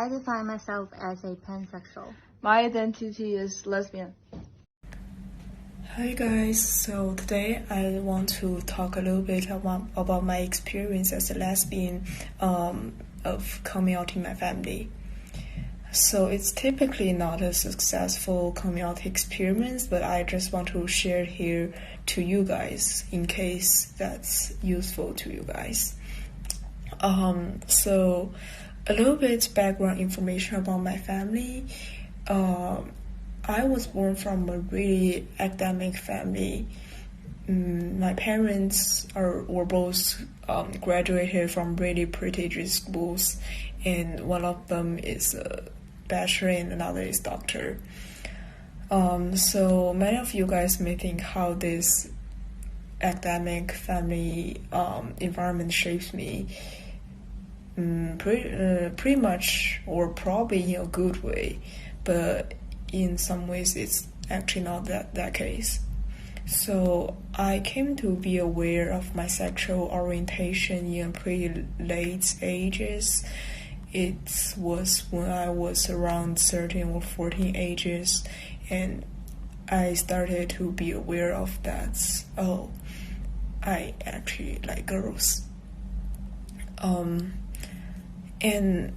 I define myself as a pansexual. My identity is lesbian. Hi guys, so today I want to talk a little bit about my experience as a lesbian of coming out in my family. So it's typically not a successful coming out experience, but I just want to share here to you guys in case that's useful to you guys. So a little bit background information about my family. I was born from a really academic family. My parents were both graduated from really prestigious schools, and one of them is a bachelor and another is doctor. So many of you guys may think how this academic family environment shapes me. Pretty much, or probably in a good way, but in some ways it's actually not that case. So I came to be aware of my sexual orientation in pretty late ages. It was when I was around 13 or 14 ages, and I started to be aware of that. Oh, I actually like girls. And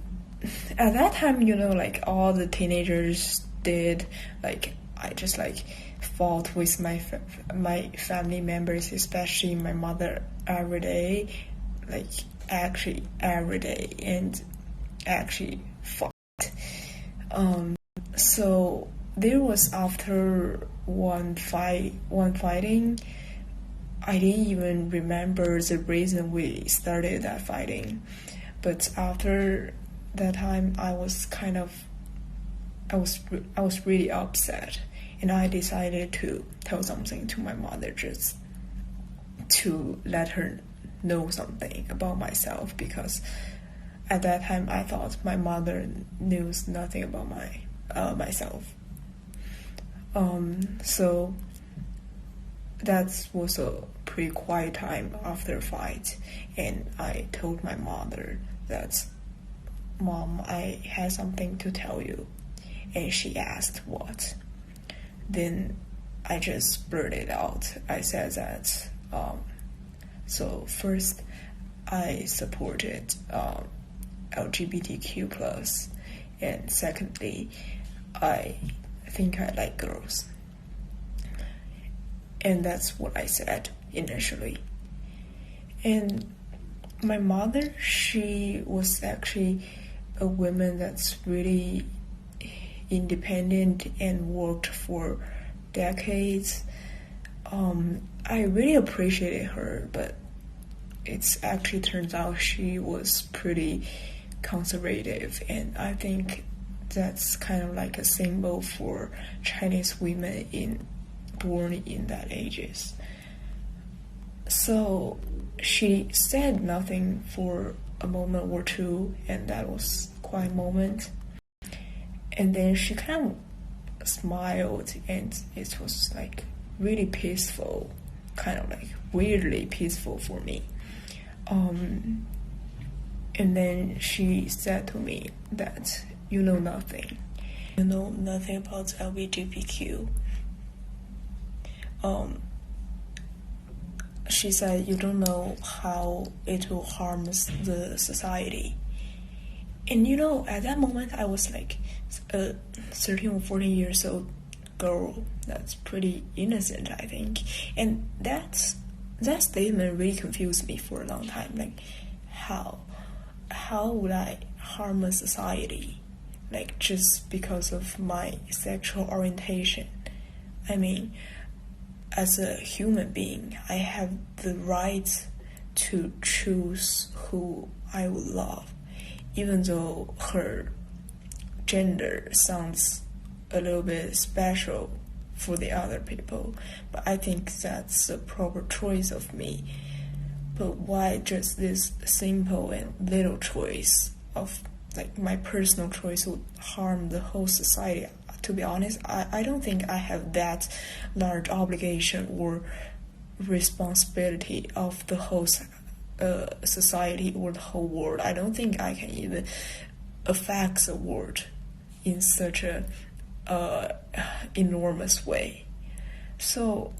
at that time, like all the teenagers did, like I just like fought with my family members, especially my mother, every day, like actually every day, and actually fought. So there was after one fighting, I didn't even remember the reason we started that fighting. But after that time, I was really upset, and I decided to tell something to my mother just to let her know something about myself, because at that time I thought my mother knew nothing about myself. So that was a pretty quiet time after a fight, and I told my mother that, "Mom, I had something to tell you." And she asked what. Then I just blurted out. I said that, so first I supported LGBTQ+, and secondly, I think I like girls. And that's what I said initially. And my mother, she was actually a woman that's really independent and worked for decades. I really appreciated her, but it's actually turns out she was pretty conservative, and I think that's kind of like a symbol for Chinese women born in that ages. So she said nothing for a moment or two, and that was quite a moment. And then she kind of smiled, and it was like really peaceful, kind of like weirdly peaceful for me. And then she said to me that, "You know nothing. You know nothing about LGBTQ. She said, "You don't know how it will harm the society." And at that moment, I was like a 13 or 14 years old girl that's pretty innocent, I think. And that statement really confused me for a long time. Like, how would I harm a society? Like, just because of my sexual orientation? I mean, as a human being, I have the right to choose who I would love, even though her gender sounds a little bit special for the other people. But I think that's a proper choice of me. But why just this simple and little choice of, like, my personal choice would harm the whole society? To be honest, I don't think I have that large obligation or responsibility of the whole society or the whole world. I don't think I can even affects the world in such a enormous way. So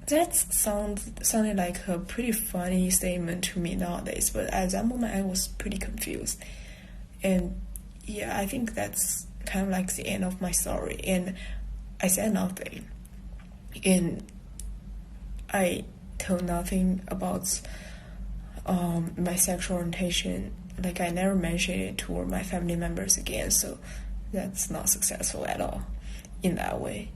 that sounded like a pretty funny statement to me nowadays, but at that moment I was pretty confused. And yeah, I think that's kind of like the end of my story. And I said nothing, and I told nothing about my sexual orientation. Like, I never mentioned it to my family members again, so that's not successful at all in that way.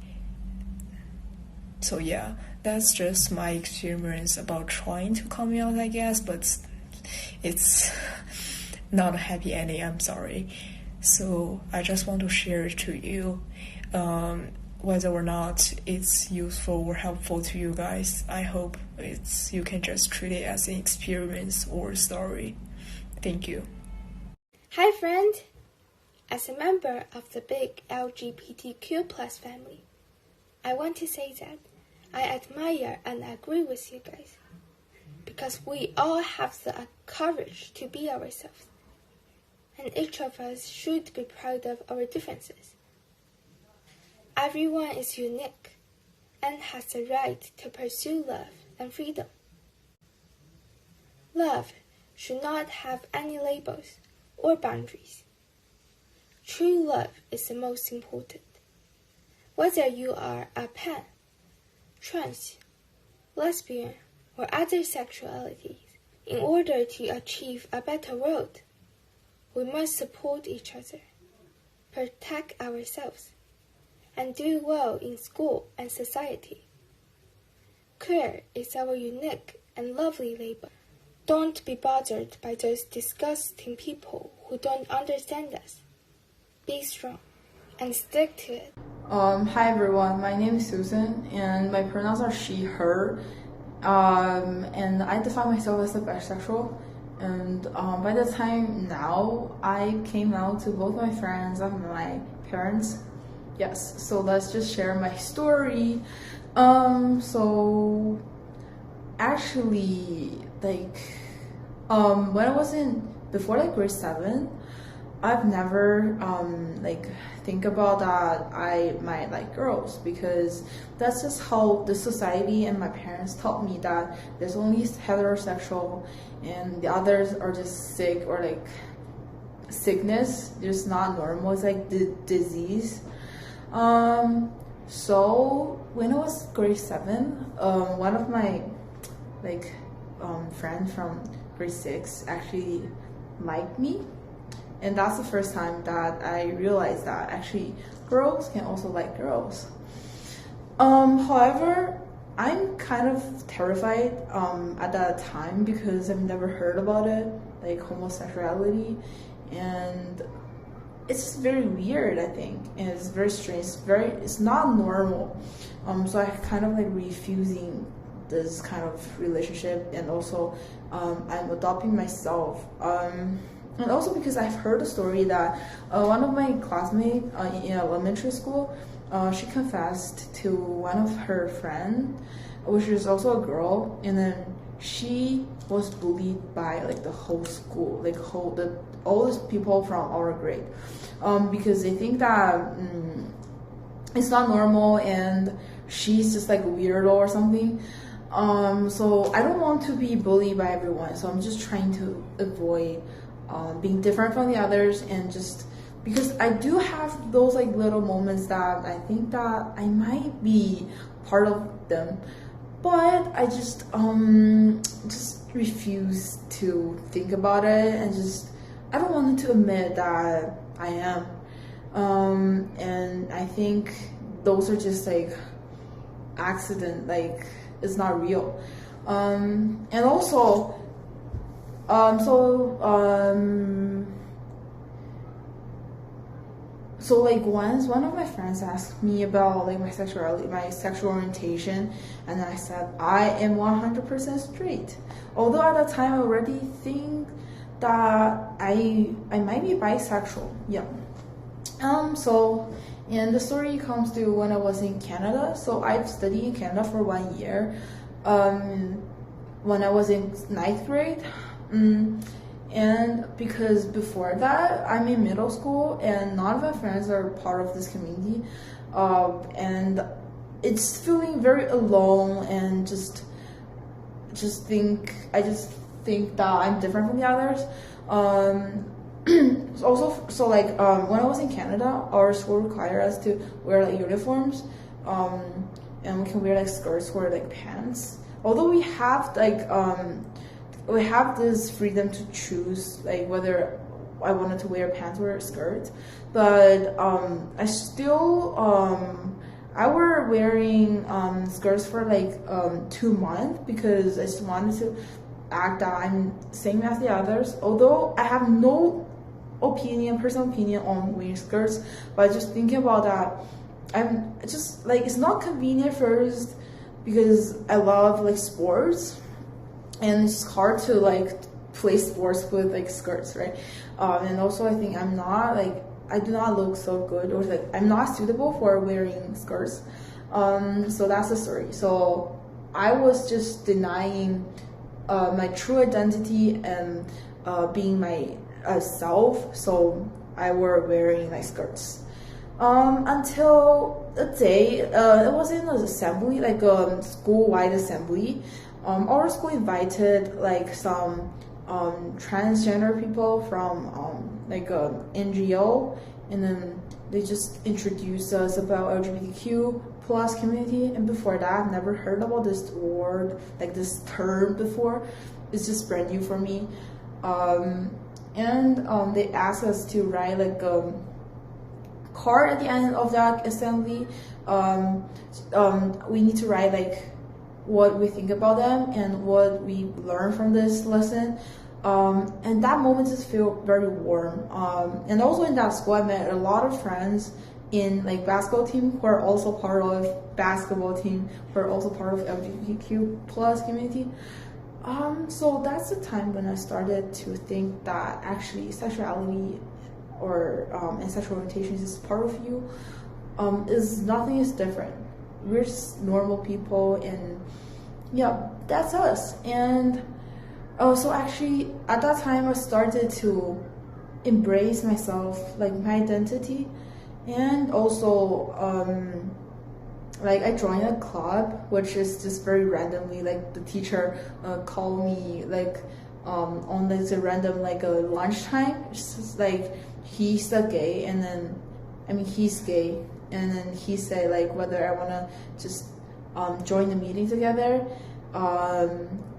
So yeah, that's just my experience about trying to come out, I guess, but it's not a happy ending, I'm sorry. So I just want to share it to you. Whether or not it's useful or helpful to you guys, I hope you can just treat it as an experience or a story. Thank you. Hi friend! As a member of the big LGBTQ plus family, I want to say that I admire and agree with you guys, because we all have the courage to be ourselves, and each of us should be proud of our differences. Everyone is unique and has the right to pursue love and freedom. Love should not have any labels or boundaries. True love is the most important. Whether you are a pan, trans, lesbian, or other sexualities, in order to achieve a better world, we must support each other, protect ourselves, and do well in school and society. Queer is our unique and lovely label. Don't be bothered by those disgusting people who don't understand us. Be strong and stick to it. Hi everyone, my name is Susan and my pronouns are she, her. And I define myself as a bisexual. And by the time now, I came out to both my friends and my parents. Yes, so let's just share my story. So actually, like, when I was before like grade 7, I've never like think about that I might like girls, because that's just how the society and my parents taught me that there's only heterosexual and the others are just sick, or like sickness, just not normal, it's like the disease. So when I was grade 7, one of my friends from grade 6 actually liked me, and that's the first time that I realized that actually girls can also like girls. However, I'm kind of terrified at that time, because I've never heard about it, like homosexuality, and it's very weird, I think, and it's very strange. It's not normal. So I kind of like refusing this kind of relationship, and also I'm adopting myself. And also because I've heard a story that one of my classmates in elementary school, she confessed to one of her friends, which is also a girl, and then she was bullied by like the whole school, like all these people from our grade, because they think that it's not normal and she's just like a weirdo or something. So I don't want to be bullied by everyone, so I'm just trying to avoid being different from the others, and just because I do have those like little moments that I think that I might be part of them, but I just refuse to think about it, and I don't want to admit that I am. And I think those are just like accident, like it's not real. And also so like once one of my friends asked me about like my sexuality, my sexual orientation, and I said I am 100% straight. Although at that time I already think that I might be bisexual. Yeah. So, and the story comes to when I was in Canada. So I've studied in Canada for 1 year. When I was in 9th grade. And because before that, I'm in middle school and none of my friends are part of this community, and it's feeling very alone, and I just think that I'm different from the others. Also, so like when I was in Canada, our school required us to wear like uniforms, and we can wear like skirts or like pants. Although we have this freedom to choose like whether I wanted to wear pants or a skirt, but I were wearing skirts for like 2 months because I just wanted to act that I'm same as the others. Although I have no personal opinion on wearing skirts, but just thinking about that, I'm just like, it's not convenient first because I love like sports, and it's hard to like play sports with like skirts, right? And also I think I do not look so good, or like I'm not suitable for wearing skirts. So that's the story. So I was just denying my true identity and being my self. So I were wearing like skirts until the day it was in an assembly, like a school-wide assembly. Our school invited like some transgender people from like a NGO, and then they just introduced us about LGBTQ plus community. And before that, I've never heard about this word, like this term before. It's just brand new for me. And they asked us to write like a card at the end of that assembly. We need to write like what we think about them and what we learned from this lesson. And that moment just felt very warm. And also in that school, I met a lot of friends in like basketball team who are also part of LGBTQ plus community. So that's the time when I started to think that actually sexuality or and sexual orientation is part of you. Nothing is different. We're just normal people, and yeah, that's us. And so actually at that time I started to embrace myself, like my identity, and also like I joined a club, which is just very randomly, like the teacher called me like on like a random like a lunchtime. It's just like he's gay, and then he's gay, and then he said like whether I wanna just join the meeting together.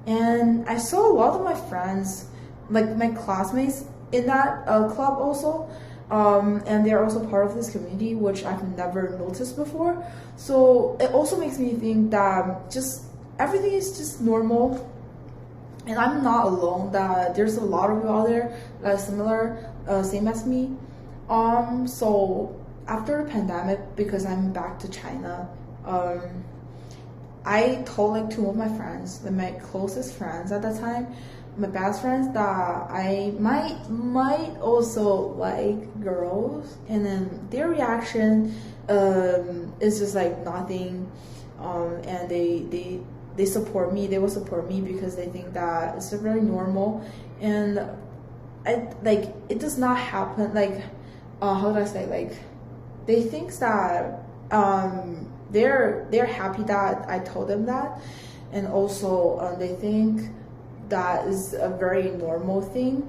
And I saw a lot of my friends, like my classmates, in that club also. And they're also part of this community, which I've never noticed before. So it also makes me think that just everything is just normal, and I'm not alone, that there's a lot of people out there that are similar, same as me. So after the pandemic, because I'm back to China, I told like 2 of my friends, like my closest friends at that time, my best friends, that I might also like girls, and then their reaction is just like nothing, and they support me. They will support me because they think that it's very normal, and it does not happen like how do I say, like they think that they're happy that I told them that, and also they think that is a very normal thing.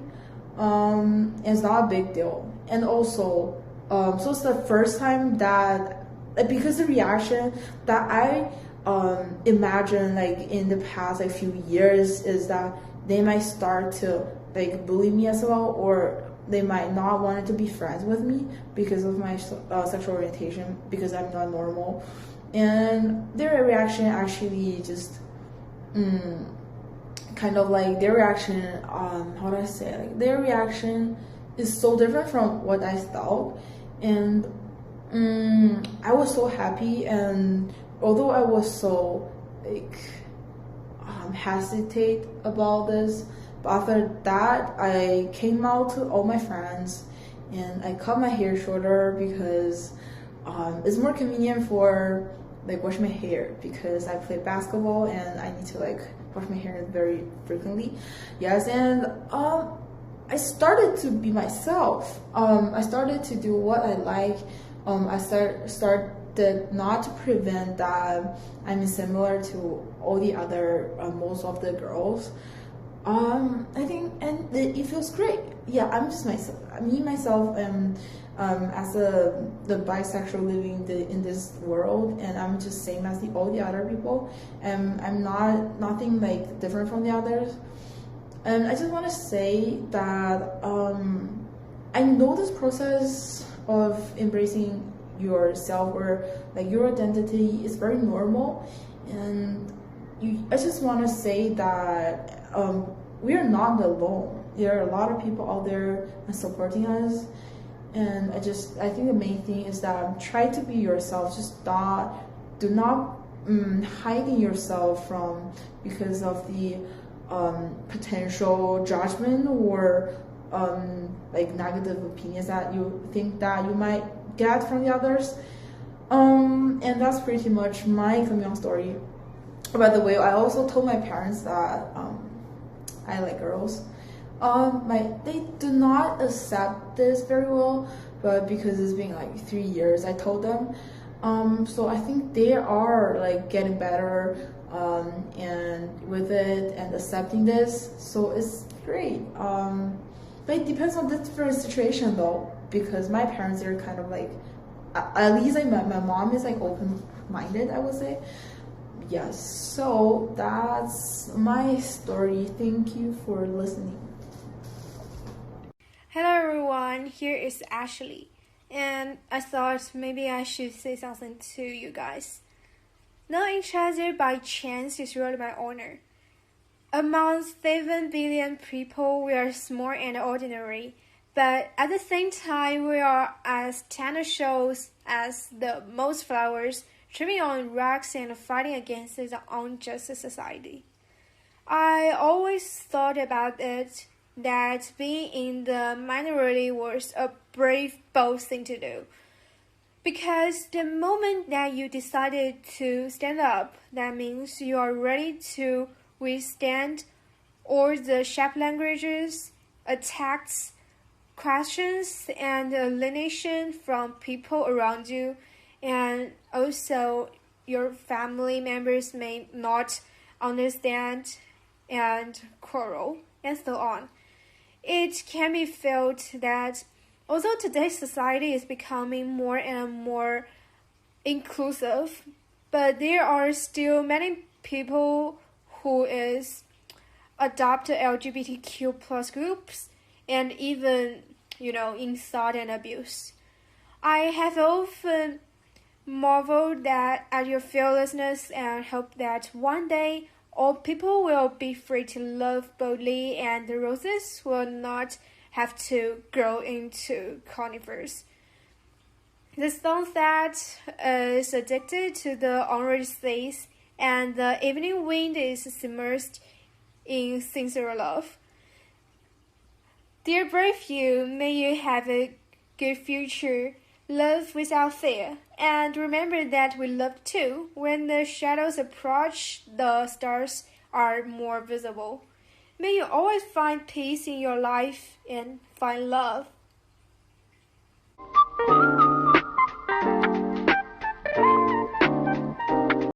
It's not a big deal. And also so it's the first time that, because the reaction that I imagine like in the past like few years is that they might start to like bully me as well, or they might not want to be friends with me because of my sexual orientation, because I'm not normal. And their reaction actually just kind of like their reaction, how do I say it? Like their reaction is so different from what I thought. And I was so happy, and although I was so like hesitate about this, but after that I came out to all my friends and I cut my hair shorter because it's more convenient for like wash my hair, because I play basketball and I need to like wash my hair very frequently. Yes, and I started to be myself. I started to do what I like. I started not to prevent that I'm similar to all the other most of the girls. I think, and it feels great. Yeah, I'm just myself. Me myself am as the bisexual living in this world, and I'm just same as all the other people. I'm not nothing like different from the others. And I just want to say that I know this process of embracing yourself or like your identity is very normal, and I just want to say that we are not alone. There are a lot of people out there supporting us, and I think the main thing is that try to be yourself. Just do not hiding yourself from because of the potential judgment or like negative opinions that you think that you might get from the others. And that's pretty much my coming out story. By the way, I also told my parents that I like girls. They do not accept this very well, but because it's been like 3 years, I told them. So I think they are like getting better and with it and accepting this. So it's great. But it depends on the different situation though, because my parents are kind of like, at least like my mom is like open-minded, I would say. Yes, so that's my story. Thank you for listening. Hello everyone, here is Ashley, and I thought maybe I should say something to you guys. Knowing each other by chance is really my honor. Among 7 billion people, we are small and ordinary, but at the same time, we are as tender shows as the most flowers, tripping on rocks and fighting against the unjust society. I always thought about it that being in the minority was a brave, bold thing to do. Because the moment that you decided to stand up, that means you are ready to withstand all the sharp languages, attacks, questions, and alienation from people around you, and also your family members may not understand and quarrel, and so on. It can be felt that although today's society is becoming more and more inclusive, but there are still many people who is adopt LGBTQ plus groups and even, insult and abuse. I have often marveled at your fearlessness and hope that one day all people will be free to love boldly and the roses will not have to grow into conifers. The sunset is addicted to the orange seas and the evening wind is submerged in sincere love. Dear brave you, may you have a good future, love without fear, and remember that we love too. When the shadows approach, the stars are more visible. May you always find peace in your life and find love.